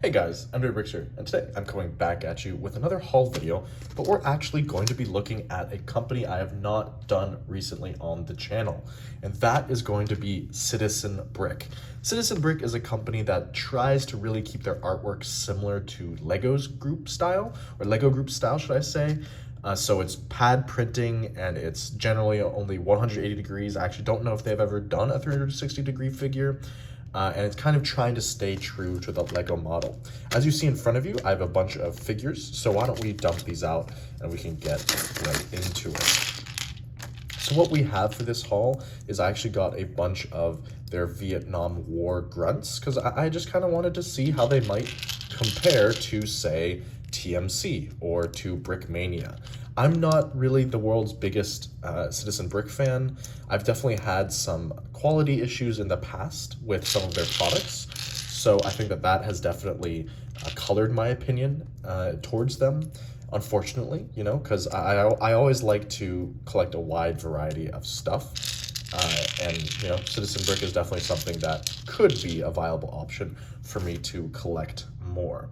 Hey guys, I'm Brixer, and today I'm coming back at you with another haul video, but we're actually going to be looking at a company I have not done recently on the channel, and that is going to be Citizen Brick. Citizen Brick is a company that tries to really keep their artwork similar to Lego Group style, should I say. So it's pad printing, and it's generally only 180 degrees. I actually don't know if they've ever done a 360-degree figure. And it's kind of trying to stay true to the Lego model. As you see in front of you, I have a bunch of figures, so why don't we dump these out and we can get right into it. So what we have for this haul is I actually got a bunch of their Vietnam War grunts, because I just kind of wanted to see how they might compare to, say, TMC or to Brickmania. I'm not really the world's biggest Citizen Brick fan. I've definitely had some quality issues in the past with some of their products, so I think that that has definitely colored my opinion towards them, unfortunately, you know, because I always like to collect a wide variety of stuff, and, you know, Citizen Brick is definitely something that could be a viable option for me to collect more.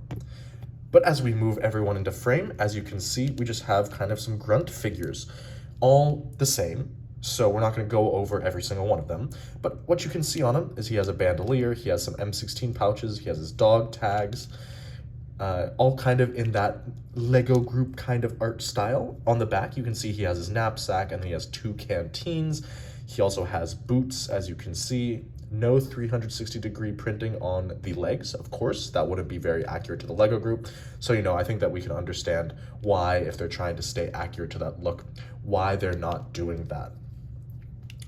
But as we move everyone into frame, as you can see, we just have kind of some grunt figures, all the same. So we're not going to go over every single one of them. But what you can see on him is he has a bandolier, he has some M16 pouches, he has his dog tags, all kind of in that Lego Group kind of art style. On the back, you can see he has his knapsack and he has 2 canteens. He also has boots, as you can see. No 360-degree printing on the legs, of course. That wouldn't be very accurate to the Lego Group. So, you know, I think that we can understand why, if they're trying to stay accurate to that look, why they're not doing that.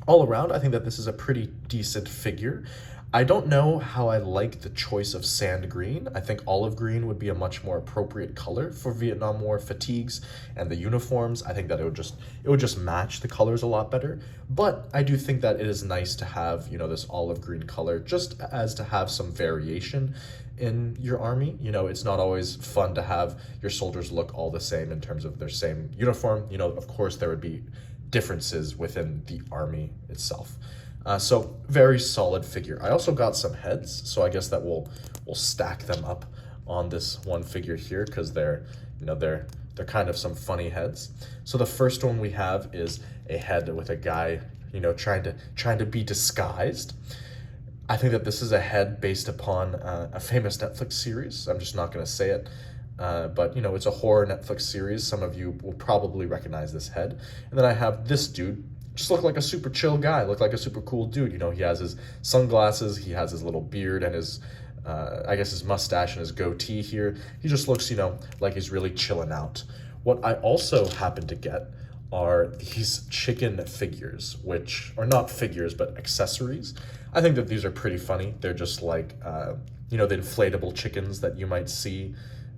All around, I think that this is a pretty decent figure. I don't know how I like the choice of sand green. I think olive green would be a much more appropriate color for Vietnam War fatigues and the uniforms. I think that it would just match the colors a lot better. But I do think that it is nice to have, you know, this olive green color, just as to have some variation in your army. You know, it's not always fun to have your soldiers look all the same in terms of their same uniform. You know, of course there would be differences within the army itself. So very solid figure. I also got some heads, so I guess that we'll stack them up on this one figure here, because they're kind of some funny heads. So the first one we have is a head with a guy, you know, trying to be disguised. I think that this is a head based upon a famous Netflix series. I'm just not going to say it. But, you know, it's a horror Netflix series. Some of you will probably recognize this head. And then I have this dude, just look like a super chill guy, look like a super cool dude. You know, he has his sunglasses, he has his little beard and his, I guess his mustache and his goatee here. He just looks, you know, like he's really chilling out. What I also happen to get are these chicken figures, which are not figures, but accessories. I think that these are pretty funny. They're just like, you know, the inflatable chickens that you might see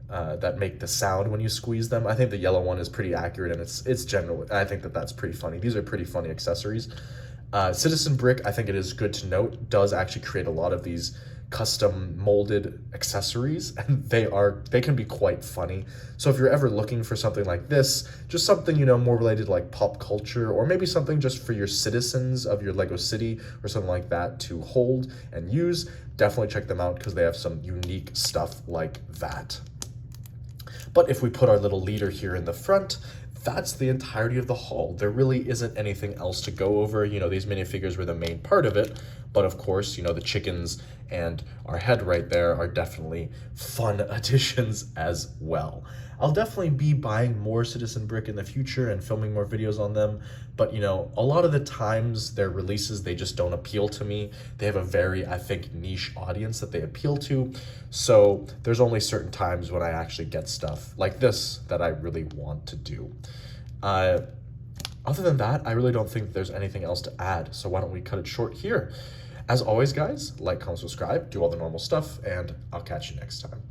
that make the sound when you squeeze them. I think the yellow one is pretty accurate, and it's general. I think that that's pretty funny. These are pretty funny accessories. Citizen Brick, I think it is good to note, does actually create a lot of these custom molded accessories, and they can be quite funny. So if you're ever looking for something like this, just something, you know, more related to like pop culture, or maybe something just for your citizens of your Lego city or something like that to hold and use, definitely check them out, because they have some unique stuff like that. But if we put our little leader here in the front, that's the entirety of the haul. There really isn't anything else to go over. You know, these minifigures were the main part of it, but of course, you know, the chickens and our head right there are definitely fun additions as well. I'll definitely be buying more Citizen Brick in the future and filming more videos on them, but, you know, a lot of the times their releases, they just don't appeal to me. They have a very, I think, niche audience that they appeal to, so there's only certain times when I actually get stuff like this that I really want to do. Other than that, I really don't think there's anything else to add, so why don't we cut it short here. As always, guys, like, comment, subscribe, do all the normal stuff, and I'll catch you next time.